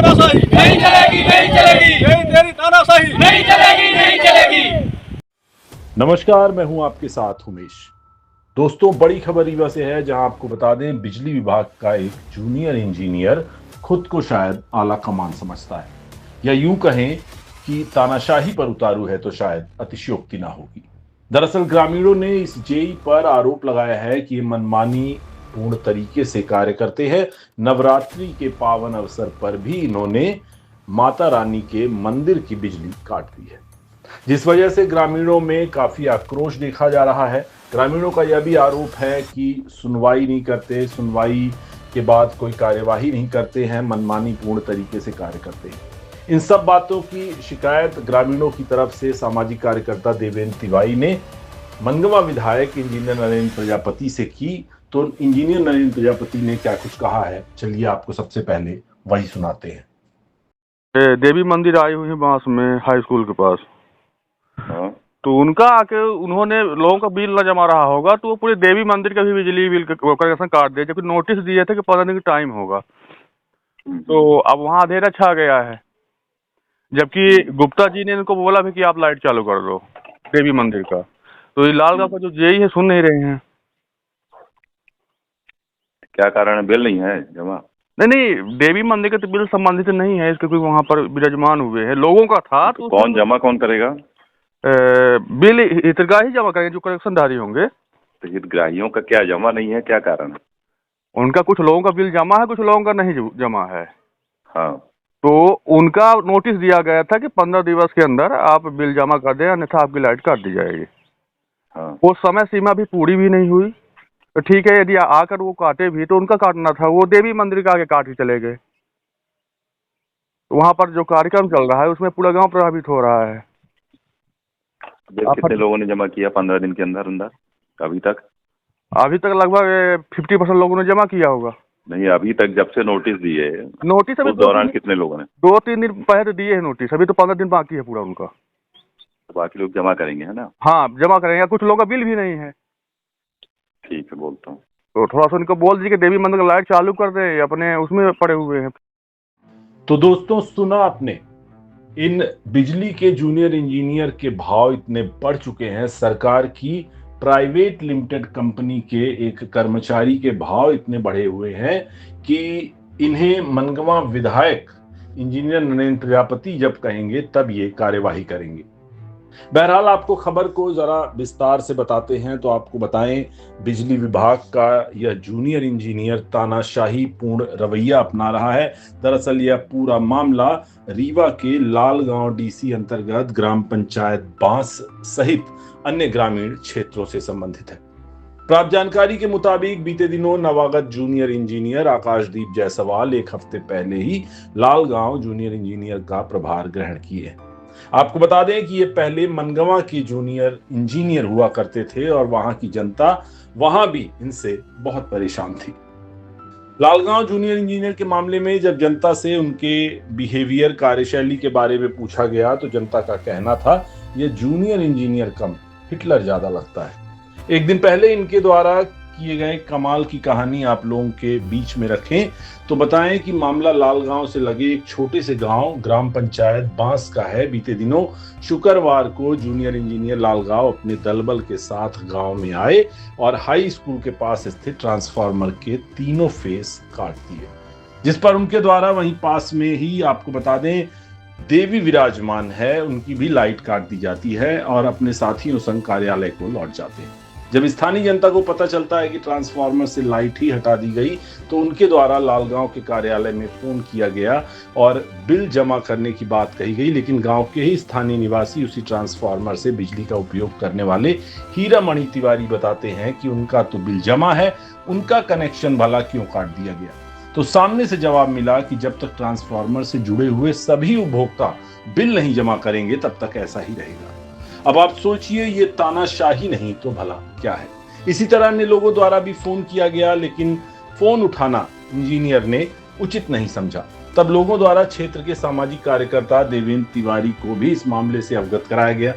तानाशाही नहीं चलेगी, नहीं चलेगी, यही तेरी तानाशाही नहीं चलेगी, नहीं चलेगी। नमस्कार, मैं हूं आपके साथ उमेश। दोस्तों, बड़ी खबर रीवा से है, जहां आपको बता दें बिजली विभाग का एक जूनियर इंजीनियर खुद को शायद आला कमान समझता है, या यूं कहें कि तानाशाही पर उतारू है तो शायद अतिशयोक्ति ना होगी। दरअसल ग्रामीणों ने इस जेई पर आरोप लगाया है कि ये मनमानी पूर्ण तरीके से कार्य करते हैं। नवरात्रि के पावन अवसर पर भी इन्होंने माता रानी के मंदिर की बिजली काट दी है, जिस वजह से ग्रामीणों में काफी आक्रोश देखा जा रहा है। ग्रामीणों का यह भी आरोप है कि सुनवाई नहीं करते, सुनवाई के बाद कोई कार्यवाही नहीं करते हैं, मनमानी पूर्ण तरीके से कार्य करते हैं। इन सब बातों की शिकायत ग्रामीणों की तरफ से सामाजिक कार्यकर्ता देवेंद्र तिवारी ने मनगवा विधायक इंजीनियर नरेंद्र प्रजापति से की। तो इंजीनियर नरेंद्र प्रजापति ने क्या कुछ कहा है, चलिए आपको सबसे पहले वही सुनाते हैं। देवी मंदिर आई हुई है बांस में, हाई स्कूल के पास। तो उनका आके उन्होंने लोगों का बिल न जमा रहा होगा, तो वो पूरे देवी मंदिर का भी बिजली बिल का कनेक्शन काट दिया, जबकि नोटिस दिए थे कि 15 दिन का टाइम होगा। तो अब वहाँ अंधेरा छा गया है, जबकि गुप्ता जी ने इनको बोला भी कि आप लाइट चालू कर दो देवी मंदिर का। तो ये लालगांव का जो जेई है सुन नहीं रहे हैं। क्या कारण है? बिल नहीं है जमा? नहीं, देवी मंदिर के तो बिल संबंधित नहीं है, इसके कोई वहाँ पर विराजमान हुए हैं, लोगों का था। तो कौन जमा कौन करेगा? बिल हितग्राही जमा करेंगे जो कनेक्शनधारी होंगे। तो हितग्राहियों का क्या जमा नहीं है, क्या कारण है? उनका कुछ लोगों का बिल जमा है, कुछ लोगों का नहीं जमा है। हाँ, तो उनका नोटिस दिया गया था कि 15 दिवस के अंदर आप बिल जमा कर दें, अन्यथा आपकी लाइट काट दी जाएगी। हाँ। वो समय सीमा भी पूरी भी नहीं हुई। तो ठीक है, यदि आकर वो काटे भी तो उनका काटना था, वो देवी मंदिर के आगे काट के चले गए। तो वहाँ पर जो कार्यक्रम चल रहा है उसमें पूरा गांव प्रभावित हो रहा है। बिल कितने लोगों ने जमा किया 15 दिन के अंदर अंदर अभी तक? अभी तक लगभग 50% लोगों ने जमा किया होगा। नहीं, अभी तक जब से नोटिस दिए नोटिस अभी उस दौरान कितने लोगों ने? 2-3 दिन पहले तो दिए हैं नोटिस, अभी तो 15 दिन बाकी है पूरा उनका। तो बाकी लोग जमा करेंगे, है ना? हाँ, जमा करेंगे। कुछ लोगों का बिल भी नहीं है। ठीक है, बोलता हूँ। तो थोड़ा सा उनको बोल दीजिए कि देवी मंदिर का लाइट चालू कर दे, अपने उसमें पड़े हुए हैं। तो दोस्तों, सुना आपने, इन बिजली के जूनियर इंजीनियर के भाव इतने बढ़ चुके हैं, सरकार की प्राइवेट लिमिटेड कंपनी के एक कर्मचारी के भाव इतने बढ़े हुए हैं कि इन्हें मनगवा विधायक इंजीनियर नरेंद्र प्रजापति जब कहेंगे तब ये कार्यवाही करेंगे। बहरहाल आपको खबर को जरा विस्तार से बताते हैं। तो आपको बताएं, बिजली विभाग का यह जूनियर इंजीनियर तानाशाही पूर्ण रवैया अपना रहा है। दरअसल यह पूरा मामला रीवा के लालगांव डीसी अंतर्गत ग्राम पंचायत बांस सहित अन्य ग्रामीण क्षेत्रों से संबंधित है। प्राप्त जानकारी के मुताबिक बीते दिनों नवागत जूनियर इंजीनियर आकाशदीप जायसवाल एक हफ्ते पहले ही लालगांव जूनियर इंजीनियर का प्रभार ग्रहण किए हैं। आपको बता दें कि ये पहले मनगवा के जूनियर इंजीनियर हुआ करते थे और वहां की जनता वहां भी इनसे बहुत परेशान थी। लालगांव जूनियर इंजीनियर के मामले में जब जनता से उनके बिहेवियर, कार्यशैली के बारे में पूछा गया तो जनता का कहना था ये जूनियर इंजीनियर कम हिटलर ज्यादा लगता है। एक दिन पहले इनके द्वारा किए गए कमाल की कहानी आप लोगों के बीच में रखें तो बताएं कि मामला लालगांव से लगे एक छोटे से गांव ग्राम पंचायत बांस का है। बीते दिनों शुक्रवार को जूनियर इंजीनियर लालगांव अपने दलबल के साथ गांव में आए और हाई स्कूल के पास स्थित ट्रांसफार्मर के तीनों फेस काट दिए, जिस पर उनके द्वारा वहीं पास में ही आपको बता दें देवी विराजमान है, उनकी भी लाइट काट दी जाती है और अपने साथियों संग कार्यालय को लौट जाते हैं। जब स्थानीय जनता को पता चलता है कि ट्रांसफार्मर से लाइट ही हटा दी गई तो उनके द्वारा लालगांव के कार्यालय में फोन किया गया और बिल जमा करने की बात कही गई, लेकिन गांव के ही स्थानीय निवासी उसी ट्रांसफार्मर से बिजली का उपयोग करने वाले हीरामणि तिवारी बताते हैं कि उनका तो बिल जमा है, उनका कनेक्शन भला क्यों काट दिया गया। तो सामने से जवाब मिला कि जब तक ट्रांसफार्मर से जुड़े हुए सभी उपभोक्ता बिल नहीं जमा करेंगे तब तक ऐसा ही रहेगा। अब आप सोचिए, ये तानाशाही नहीं तो भला क्या है। इसी तरह अन्य लोगों द्वारा भी फोन किया गया, लेकिन फोन उठाना इंजीनियर ने उचित नहीं समझा। तब लोगों द्वारा क्षेत्र के सामाजिक कार्यकर्ता देवेंद्र तिवारी को भी इस मामले से अवगत कराया गया।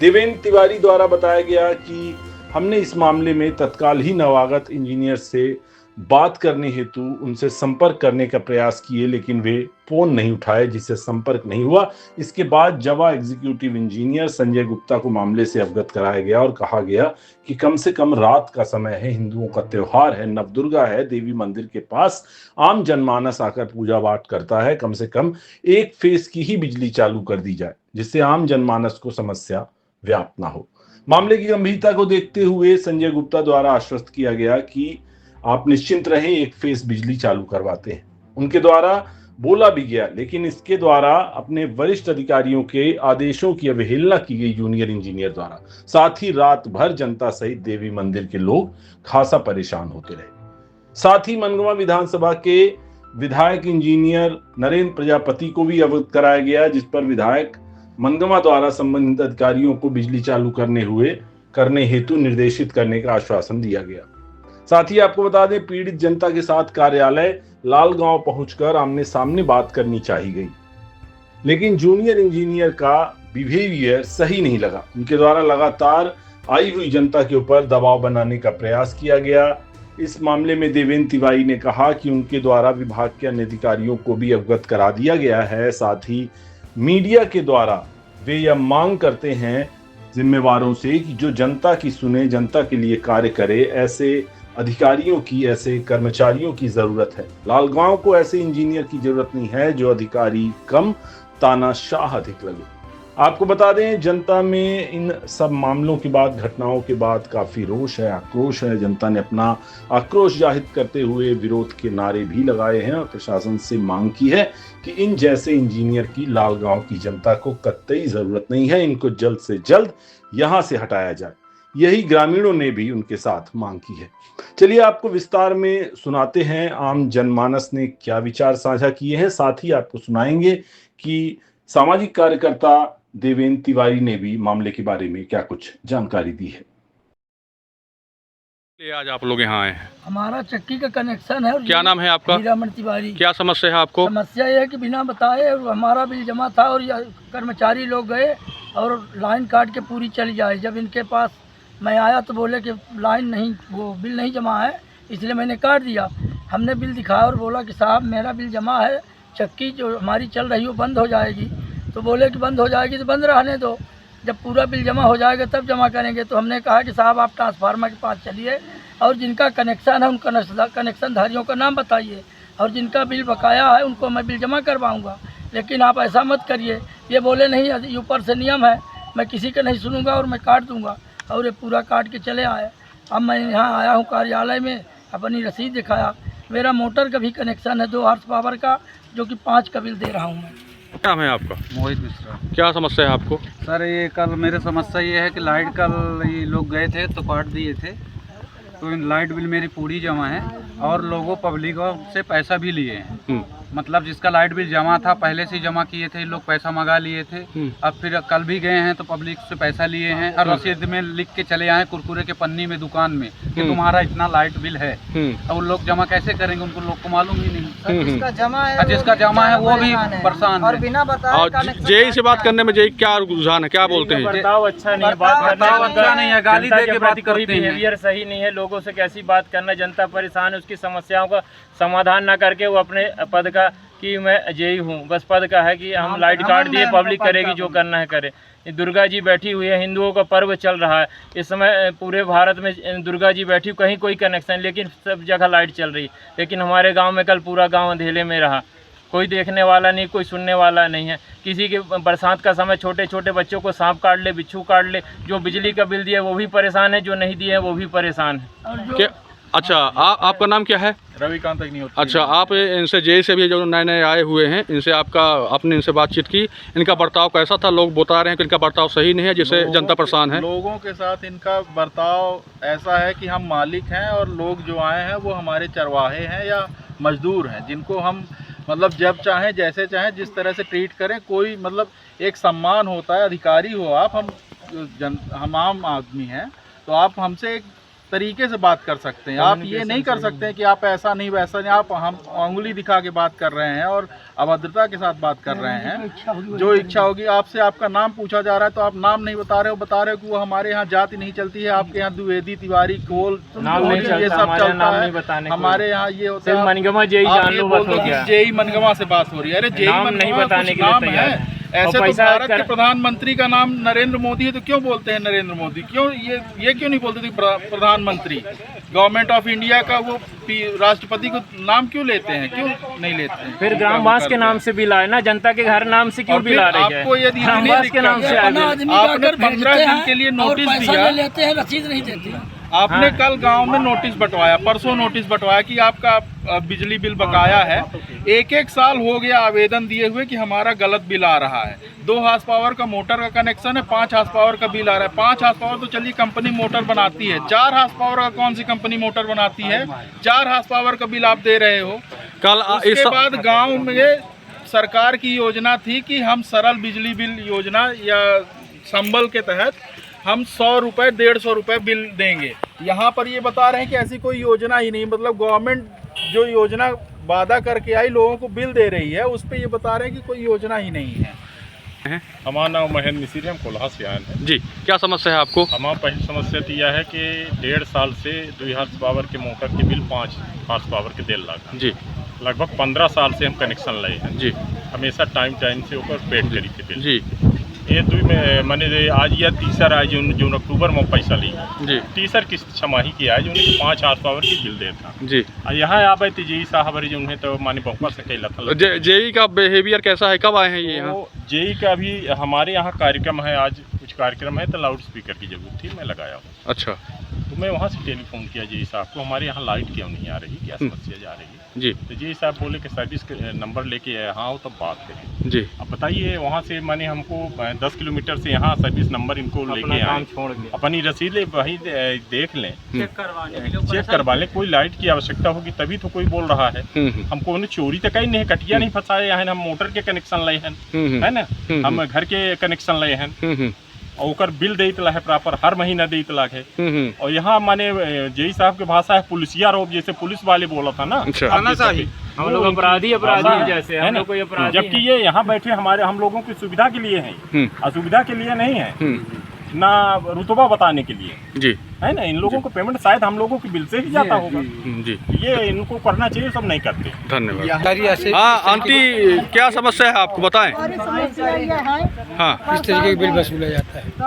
देवेंद्र तिवारी द्वारा बताया गया कि हमने इस मामले में तत्काल ही नवागत इंजीनियर से बात करने हेतु उनसे संपर्क करने का प्रयास किए, लेकिन वे फोन नहीं उठाए, जिससे संपर्क नहीं हुआ। इसके बाद जवा एग्जीक्यूटिव इंजीनियर संजय गुप्ता को मामले से अवगत कराया गया और कहा गया कि कम से कम रात का समय है, हिंदुओं का त्योहार है, नवदुर्गा है, देवी मंदिर के पास आम जनमानस आकर पूजा पाठ करता है, कम से कम एक फेज की ही बिजली चालू कर दी जाए, जिससे आम जनमानस को समस्या व्याप्त ना हो। मामले की गंभीरता को देखते हुए संजय गुप्ता द्वारा आश्वस्त किया गया कि आप निश्चिंत रहें, एक फेस बिजली चालू करवाते हैं। उनके द्वारा बोला भी गया, लेकिन इसके द्वारा अपने वरिष्ठ अधिकारियों के आदेशों की अवहेलना की गई जूनियर इंजीनियर द्वारा। साथ ही रात भर जनता सहित देवी मंदिर के लोग खासा परेशान होते रहे। साथ ही मनगवा विधानसभा के विधायक इंजीनियर नरेंद्र प्रजापति को भी अवगत कराया गया, जिस पर विधायक मनगवा द्वारा संबंधित अधिकारियों को बिजली चालू करने हेतु निर्देशित करने का आश्वासन दिया गया। साथ ही आपको बता दें, पीड़ित जनता के साथ कार्यालय लालगांव पहुंचकर आमने सामने बात करनी चाहिए गई, लेकिन जूनियर इंजीनियर का बिहेवियर सही नहीं लगा। उनके द्वारा लगातार आई हुई जनता के ऊपर दबाव बनाने का प्रयास किया गया। इस मामले में देवेंद्र तिवारी ने कहा कि उनके द्वारा विभाग के अन्य अधिकारियों को भी अवगत करा दिया गया है। साथ ही मीडिया के द्वारा वे यह मांग करते हैं जिम्मेवारों से कि जो जनता की सुने, जनता के लिए कार्य करे, ऐसे अधिकारियों की, ऐसे कर्मचारियों की जरूरत है। लालगांव को ऐसे इंजीनियर की जरूरत नहीं है जो अधिकारी कम, तानाशाह अधिक लगे। आपको बता दें, जनता में इन सब मामलों के बाद, घटनाओं के बाद काफी रोष है, आक्रोश है। जनता ने अपना आक्रोश जाहिर करते हुए विरोध के नारे भी लगाए हैं और प्रशासन से मांग की है कि इन जैसे इंजीनियर की लालगांव की जनता को कतई जरूरत नहीं है, इनको जल्द से जल्द यहां से हटाया जाए। यही ग्रामीणों ने भी उनके साथ मांग की है। चलिए आपको विस्तार में सुनाते हैं आम जनमानस ने क्या विचार साझा किए हैं। साथ ही आपको सुनाएंगे कि सामाजिक कार्यकर्ता देवेंद्र तिवारी ने भी मामले के बारे में क्या कुछ जानकारी दी है। आज आप लोग यहाँ आए हैं, हमारा चक्की का कनेक्शन है। और क्या नाम है आपका? हीरामण तिवारी। क्या समस्या है आपको? समस्या ये है कि बिना बताए हमारा बिल जमा था और कर्मचारी लोग गए और लाइन काट के पूरी चली जाए। जब इनके पास मैं आया तो बोले कि लाइन नहीं, वो बिल नहीं जमा है, इसलिए मैंने काट दिया। हमने बिल दिखाया और बोला कि साहब मेरा बिल जमा है, चक्की जो हमारी चल रही है वो बंद हो जाएगी। तो बोले कि बंद हो जाएगी तो बंद रहने दो, जब पूरा बिल जमा हो जाएगा तब जमा करेंगे। तो हमने कहा कि साहब आप ट्रांसफार्मर के पास चलिए और जिनका कनेक्शन है उन कनेक्शन धारियों का नाम बताइए और जिनका बिल बकाया है उनको मैं बिल जमा करवाऊँगा, लेकिन आप ऐसा मत करिए। ये बोले नहीं, ऊपर से नियम है, मैं किसी का नहीं सुनूंगा और मैं काट दूंगा। और ये पूरा काट के चले आए। अब मैं यहाँ आया हूँ कार्यालय में, अपनी रसीद दिखाया। मेरा मोटर का भी कनेक्शन है 2 हॉर्स पावर का, जो कि 5 का बिल दे रहा हूँ मैं। क्या है आपका? मोहित मिश्रा। क्या समस्या है आपको? सर ये कल मेरे समस्या ये है कि लाइट कल ये लोग गए थे तो काट दिए थे, तो लाइट बिल मेरी पूरी जमा है और लोगों पब्लिकों से पैसा भी लिए हैं। मतलब जिसका लाइट बिल जमा था पहले से जमा किए थे, लोग पैसा मंगा लिए थे। अब फिर कल भी गए हैं तो पब्लिक से पैसा लिए हैं और रसीद में लिख के चले आए कुरकुरे के पन्नी में दुकान में कि तुम्हारा इतना लाइट बिल है। अब वो लोग जमा कैसे करेंगे, उनको लोग को मालूम ही नहीं। जिसका जमा है वो भी परेशान और है। बिना बताए जेई से बात करने में जेई क्या रुझान है, क्या बोलते हैं? बर्ताव अच्छा नहीं है, बात बर्ताव अच्छा नहीं है, गाली दे के बात करते हैं। बिहेवियर सही नहीं है, लोगों से कैसी बात करना। जनता परेशान है, उसकी समस्याओं का समाधान ना करके वो अपने पद का कि मैं जेई हूँ, बस पद का है कि हम लाइट काट दिए, पब्लिक करेगी जो करना है करे। दुर्गा जी बैठी हुई है, हिंदुओं का पर्व चल रहा है इस समय पूरे भारत में। दुर्गा जी बैठी, कहीं कोई कनेक्शन, लेकिन सब जगह लाइट चल रही। लेकिन हमारे गांव में कल पूरा गांव अंधेले में रहा, कोई देखने वाला नहीं, कोई सुनने वाला नहीं है। किसी के बरसात का समय छोटे छोटे बच्चों को सांप काट ले, बिच्छू काट ले। जो बिजली का बिल दिया वो भी परेशान है, जो नहीं दिए वो भी परेशान है। अच्छा, आपका नाम क्या है? रविकांत अग्निहोत्री। अच्छा, आप इनसे जेई से भी जो नए नए आए हुए हैं, इनसे आपने इनसे बातचीत की, इनका बर्ताव कैसा था? लोग बता रहे हैं कि इनका बर्ताव सही नहीं है, जिससे जनता परेशान है। लोगों के साथ इनका बर्ताव ऐसा है कि हम मालिक हैं और लोग जो आए हैं वो हमारे चरवाहे हैं या मजदूर हैं, जिनको हम मतलब जब चाहें जैसे चाहें जिस तरह से ट्रीट करें। कोई मतलब एक सम्मान होता है, अधिकारी हो आप, हम आम आदमी हैं, तो आप हमसे एक तरीके से बात कर सकते हैं। आप ये नहीं कर सकते हैं कि आप ऐसा नहीं वैसा नहीं, आप हम उंगली दिखा के बात कर रहे हैं और अभद्रता के साथ बात कर रहे हैं। जो इच्छा होगी आपसे, आपका नाम पूछा जा रहा है तो आप नाम नहीं बता रहे हो, बता रहे हो कि वो हमारे यहाँ जाति नहीं चलती है, आपके यहाँ द्विवेदी, तिवारी, कोल, नाम नहीं चलता, ये सब हमारे चलता नाम है। नहीं बताने को। हमारे यहाँ ये होता सिर्फ है मनगमा जेई जान लो बस हो गया। जेई मनगमा से बात हो रही है। अरे जेई नाम नहीं मनगमा बताने कुछ के लिए नाम तैयार है। है। ऐसे और तो पैसा भारत के प्रधानमंत्री का नाम नरेंद्र मोदी है तो क्यों बोलते हैं नरेंद्र मोदी? क्यों ये क्यों नहीं बोलते थे प्रधानमंत्री? गवर्नमेंट ऑफ इंडिया का वो राष्ट्रपति को नाम क्यों लेते हैं? क्यों नहीं लेते हैं? फिर ग्रामवास के नाम से बिल आए ना, जनता के घर नाम से क्यों और बिल आ रही है? आपको यदि ग्रामवास के नाम से आए बिल। आपने 15 दिन के लिए नोटिस दिया, लेते हैं, रसीद नहीं देते। आपने कल गांव में नोटिस बंटवाया, परसों नोटिस बंटवाया कि आपका बिजली बिल बकाया है। एक साल हो गया आवेदन दिए हुए कि हमारा गलत बिल आ रहा है। 2 हार्स पावर का मोटर का कनेक्शन है, 5 हार्स पावर का बिल आ रहा है। 5 हार्स पावर तो चलिए कंपनी मोटर बनाती है, 4 हार्स पावर का कौन सी कंपनी मोटर बनाती है? 4 हार्स पावर का बिल आप दे रहे हो। कल इसके बाद गाँव में सरकार की योजना थी कि हम सरल बिजली बिल योजना या संबल के तहत हम 100 रुपये 150 रुपये बिल देंगे। यहाँ पर ये बता रहे हैं कि ऐसी कोई योजना ही नहीं, मतलब गवर्नमेंट जो योजना वादा करके आई लोगों को बिल दे रही है, उस पर ये बता रहे हैं कि कोई योजना ही नहीं है। हमारा नाम महेंद्र मिश्र है, हम कोल्हा से आए हैं जी। क्या समस्या है आपको? हमारा पहली समस्या तो यह है कि 1.5 साल से 2 हार्स पावर के मोटर के बिल 5 हार्स पावर के देने लगा जी। लगभग 15 साल से हम कनेक्शन लाए हैं जी। हमेशा टाइम से ऊपर पेड करी थी बिल जी। ये 2 में मैंने आज यह तीसरा है जो अक्टूबर में पैसा ली जी। तीसर किस्त छमाही की है जो 5 हार्स पावर की बिल देता जी। यहाँ आवे तो जेई साहब जो उन्हें तो मानी बहुआ से कैला था। जेई का बिहेवियर कैसा है? कब आए हैं ये यहाँ? जेई का भी हमारे यहाँ कार्यक्रम है, आज कुछ कार्यक्रम है तो लाउड स्पीकर की जरूरत थी, मैं लगाया हूँ। अच्छा। तो मैं वहाँ से टेलीफोन किया जेई साहब को, हमारे यहाँ लाइट क्यों नहीं आ रही, क्या समस्या जा रही है जी। तो जेई साहब बोले कि सर्विस नंबर लेके यहाँ आओ तब बात करें जी। अब बताइए वहाँ से मैंने हमको 10 किलोमीटर से यहाँ सर्विस नंबर इनको लेके आए, अपनी रसीद वही देख लें, चेक करवा लें। कोई लाइट की आवश्यकता होगी तभी तो कोई बोल रहा है। हमको उन्हें चोरी तो कहीं नहीं, कटिया नहीं फंसाए हैं, हम मोटर के कनेक्शन लाए हैं, है ना, हम घर के कनेक्शन लाए हैं और बिल दे है प्रॉपर, हर महीना दे है। और यहाँ माने जेई साहब के भाषा है पुलिसिया रोब, जैसे पुलिस वाले बोला था ना, हम लोग अपराधी जैसे हम लोग कोई अपराधी, जबकि ये यहाँ बैठे हमारे हम लोगों की सुविधा के लिए हैं, असुविधा के लिए नहीं है, ना रुतबा बताने के लिए जी, है ना। इन लोगों को पेमेंट शायद हम लोगों के बिल से ही जाता होगा जी। ये इनको करना चाहिए, सब नहीं करते। धन्यवाद। हाँ आंटी, क्या समस्या है आपको बताएं? समस्या ये है, हाँ, किस तरीके का बिल वसूला जाता है? तो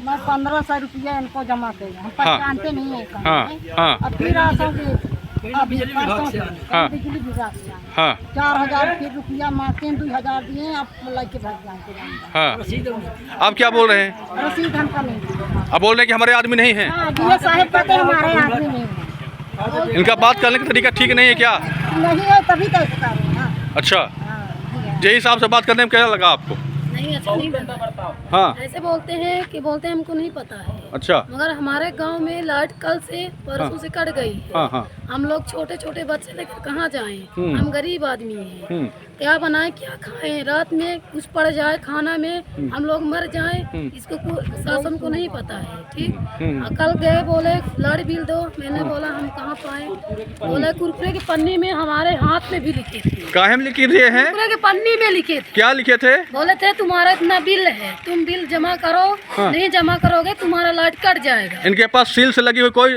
मैं 1500 रुपया इनको जमा किए, हम जानते नहीं है। हाँ। अब फिर बिजली विभाग से 4000 फिर रुपया मांगते, 2000 दिए, आप लेके भाग जाते। हाँ। आप क्या बोल रहे हैं? रसीद हमका नहीं। आप बोल रहे हैं कि हमारे आदमी नहीं है? साहब कहते हैं हमारे आदमी नहीं है। इनका बात करने का तरीका ठीक नहीं है क्या? नहीं है तभी तो कर रहे हैं ना। अच्छा, जेई साहब से बात करने में क्या लगा आपको? नहीं, ऐसा नहीं पता। हाँ, ऐसे बोलते हैं कि बोलते हैं हमको नहीं पता है। अच्छा। मगर हमारे गांव में लाइट कल से परसों से कट गई है। हाँ। हम लोग छोटे छोटे बच्चे लेकर कहाँ जाएं? हम गरीब आदमी हैं, क्या बनाएं क्या खाएं? रात में कुछ पड़ जाए खाना में हम लोग मर जाएं, इसको शासन को नहीं पता है। ठीक, कल गए बोले लाइट बिल दो, मैंने बोला हम कहाँ पाए, बोले कुरकुरे की पन्नी में हमारे हाथ में भी लिखे थे। काहे में लिखे दिए हैं? कुरकुरे की पन्नी में लिखे थे। क्या लिखे थे? बोले थे तुम्हारा इतना बिल है, तुम बिल जमा करो। हाँ। नहीं जमा करोगे तुम्हारा लाइट कट जाएगा। इनके पास सील से लगी हुई कोई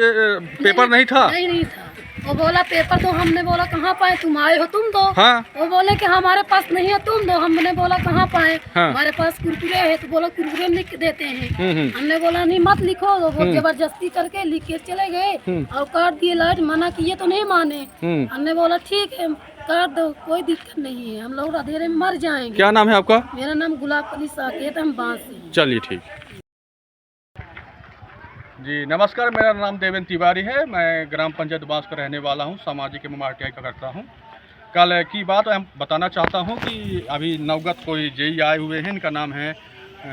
पेपर नहीं था? नहीं था। वो बोला पेपर दो, हमने बोला कहाँ पाए, तुम आए हो तुम दो। हाँ। वो बोले कि हमारे पास नहीं है तुम दो, हमने बोला कहाँ पाए। हाँ। हमारे पास कुरकुरे है, तो बोला कुरकुरे में लिख देते हैं। हमने बोला नहीं मत लिखो, वो जबरदस्ती करके लिख के चले गए और काट दिए लाइट, मना किए तो नहीं माने। हमने बोला ठीक है काट दो, कोई दिक्कत नहीं है, हम लोग अंधेरे में मर जाएंगे। क्या नाम है आपका? मेरा नाम गुलाब अली साकेत, हम बांस से। चलिए ठीक जी। नमस्कार, मेरा नाम देवेंद्र तिवारी है, मैं ग्राम पंचायत बांस का रहने वाला हूं, सामाजिक एवं RTI का करता हूं। कल की बात मैं बताना चाहता हूं कि अभी नवगत कोई जेई आए हुए हैं, इनका नाम है,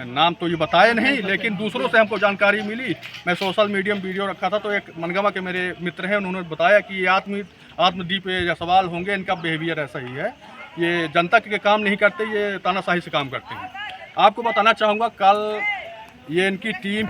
नाम तो ये बताए नहीं, लेकिन दूसरों से हमको जानकारी मिली। मैं सोशल मीडिया में वीडियो रखा था तो एक मनगमा के मेरे मित्र हैं, उन्होंने बताया कि ये आत्मदीप या सवाल होंगे, इनका बिहेवियर ऐसा ही है, ये जनता के काम नहीं करते, ये तानाशाही से काम करते हैं। आपको बताना चाहूँगा, कल ये इनकी टीम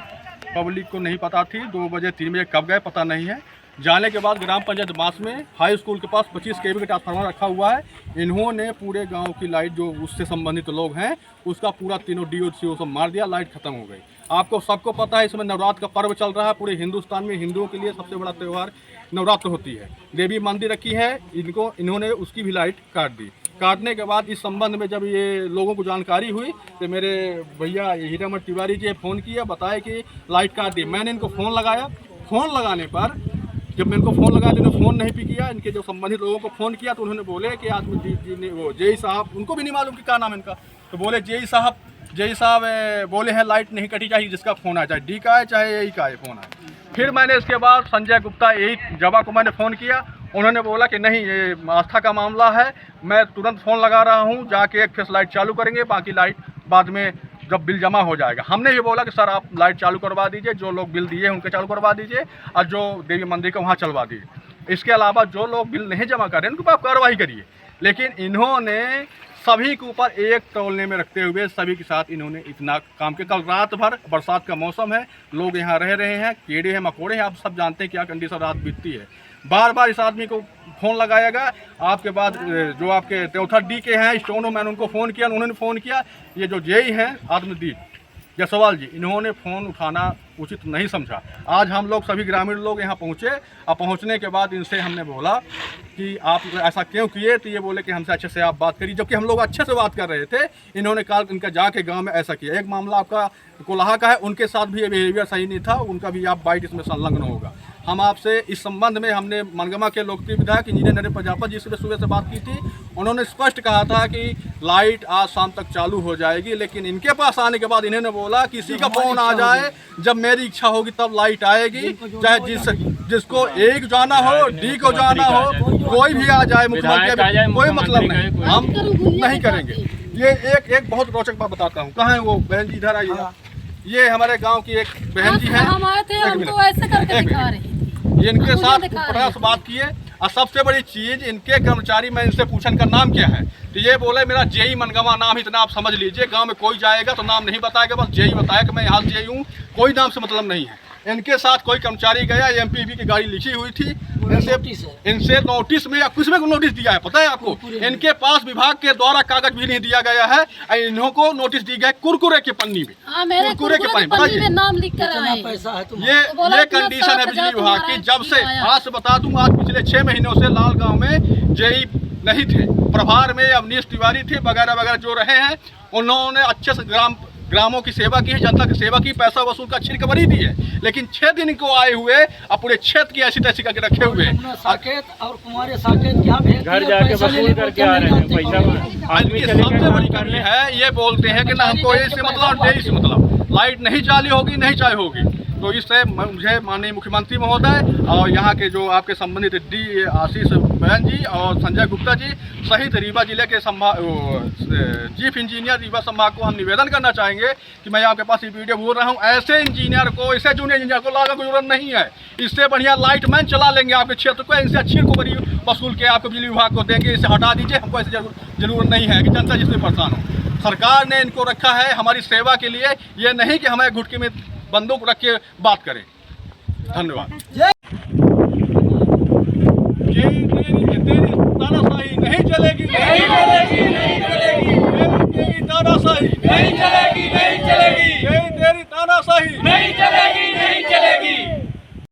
पब्लिक को नहीं पता थी। 2 बजे 3 बजे कब गए पता नहीं है। जाने के बाद ग्राम पंचायत बांस में हाई स्कूल के पास 25 kV का ट्रांसफार्मर रखा हुआ है। इन्होंने पूरे गांव की लाइट जो उससे संबंधित लोग हैं उसका पूरा तीनों DO सब मार दिया, लाइट खत्म हो गई। आपको सबको पता है इसमें नवरात्र का पर्व चल रहा है। पूरे हिंदुस्तान में हिंदुओं के लिए सबसे बड़ा त्यौहार नवरात्र होती है। देवी मंदिर रखी है, इन्होंने उसकी भी लाइट काट दी। काटने के बाद इस संबंध में जब ये लोगों को जानकारी हुई तो मेरे भैया हीरामठ तिवारी जी फ़ोन किया, बताया कि लाइट काट दी। मैंने इनको फ़ोन लगाया। फ़ोन लगाने पर जब मैं इनको फ़ोन लगाया तो इन्होंने फ़ोन नहीं पिक किया। इनके जो संबंधित लोगों को फ़ोन किया तो उन्होंने बोले कि आदमी जी ने वो जेई साहब, उनको भी नहीं मालूम कि क्या नाम है इनका, तो बोले जेई साहब बोले हैं लाइट नहीं कटी चाहिए, जिसका फ़ोन आए, चाहे डी का है चाहे ए का है फ़ोन आए। फिर मैंने इसके बाद संजय गुप्ता यही जवा को मैंने फ़ोन किया। उन्होंने बोला कि नहीं ये आस्था का मामला है, मैं तुरंत फ़ोन लगा रहा हूँ, जाके एक फेस लाइट चालू करेंगे, बाकी लाइट बाद में जब बिल जमा हो जाएगा। हमने ये बोला कि सर आप लाइट चालू करवा दीजिए, जो लोग बिल दिए उनके चालू करवा दीजिए और जो देवी मंदिर का वहाँ चलवा दीजिए। इसके अलावा जो लोग बिल नहीं जमा कर रहे हैं उनके ऊपर कार्रवाई करिए। लेकिन इन्होंने सभी के ऊपर एक तौलने में रखते हुए सभी के साथ इन्होंने इतना काम किया। कल रात भर, बरसात का मौसम है, लोग यहाँ रह रहे हैं, कीड़े हैं मकोड़े हैं, आप सब जानते हैं क्या कंडीशन रात बीतती है। बार बार इस आदमी को फ़ोन लगाएगा। आपके बाद जो आपके चौथा डी के हैं स्टोनो, मैंने उनको फ़ोन किया, उन्होंने फ़ोन किया। ये जो जेई हैं आत्मदीप जायसवाल जी, इन्होंने फ़ोन उठाना उचित नहीं समझा। आज हम लोग सभी ग्रामीण लोग यहाँ पहुँचे और पहुँचने के बाद इनसे हमने बोला कि आप ऐसा क्यों किए, तो ये बोले कि हमसे अच्छे से आप बात करिए, जबकि हम लोग अच्छे से बात कर रहे थे। इन्होंने कल इनका जाके गांव में ऐसा किया। एक मामला आपका कोलाहा का है, उनके साथ भी ये बिहेवियर सही नहीं था, उनका भी आप बाइट इसमें संलग्न होगा। हम आपसे इस संबंध में हमने मनगमा के लोकप्रिय विधायक इंजीनियर नरेंद्र प्रजापति जी से सुबह से बात की थी। उन्होंने स्पष्ट कहा था कि लाइट आज शाम तक चालू हो जाएगी, लेकिन इनके पास आने के बाद इन्होंने बोला किसी का फ़ोन आ जाए, जब मेरी इच्छा होगी तब लाइट आएगी, चाहे जिसको ए को जाना हो, डी को जाना हो, कोई भी आ जाए, मुख्यमंत्री, कोई मतलब नहीं, हम नहीं करेंगे। ये एक बहुत रोचक बात बताता हूँ। कहाँ है वो बहन जी, इधर आइए। ये हमारे गांव की एक बहन जी हैं, हम आए थे, हमको ऐसे करके दिखा रहे हैं। इनके साथ प्रयास बात किए और सबसे बड़ी चीज़ इनके कर्मचारी, मैं इनसे पूछा इनका नाम क्या है, तो ये बोले मेरा जेई मनगवा नाम, इतना आप समझ लीजिए। गांव में कोई जाएगा तो नाम नहीं बताएगा, बस जेई बताया कि मैं यहाँ जेई हूँ, कोई नाम से मतलब नहीं है। इनके साथ कोई कर्मचारी गया, MPV की गाड़ी लिखी हुई थी, इनसे नोटिस में या कुछ में नोटिस दिया है, पता है आपको? इनके पास विभाग के द्वारा कागज भी नहीं दिया गया है। इन्हों को नोटिस दी गई कुरकुरे के पन्नी में, कुरकुरे के पन्नी में नाम लिख कर ये कंडीशन है बिजली विभाग की। जब से आज से बता दूं, आज पिछले 6 महीनों से लाल गांव में जेई नहीं थे, प्रभार में अवनीश तिवारी थे, वगैरह वगैरह जो रहे हैं, उन्होंने अच्छे से ग्रामों की सेवा की है, जनता की सेवा की, पैसा वसूल का अच्छी रिकवरी दी है। लेकिन 6 दिन को आए हुए अब पूरे क्षेत्र की ऐसी तैसी करके रखे हुए हैं। साकेत और कुमार साकेत क्या घर जाके वसूल करके आ रहे हैं पैसा। आदमी सबसे बड़ी कमी है, ये बोलते हैं कि ना हमको ए से मतलब डे से मतलब, लाइट नहीं चालू होगी, नहीं चालू होगी। तो इससे मुझे माननीय मुख्यमंत्री महोदय और यहाँ के जो आपके संबंधित डी आशीष बहन जी और संजय गुप्ता जी सहित रीवा जिले के चीफ इंजीनियर रीवा संभाग को हम निवेदन करना चाहेंगे कि मैं आपके पास ये वीडियो बोल रहा हूँ, ऐसे इंजीनियर को, ऐसे जूनियर इंजीनियर को लाने की जरूरत नहीं है। इससे बढ़िया लाइटमैन चला लेंगे आपके क्षेत्र को, इनसे अच्छी रिकवरी वसूल के आपको बिजली विभाग को देंगे। इसे हटा दीजिए, हमको ऐसे जरूरत नहीं है कि जनता जिसमें परेशान हो। सरकार ने इनको रखा है हमारी सेवा के लिए, ये नहीं कि हमें घुटके में बंदूक रख के बात करें। धन्यवाद। तेरी तानाशाही नहीं चलेगी, नहीं चलेगी, नहीं चलेगी, तानाशाही नहीं चलेगी।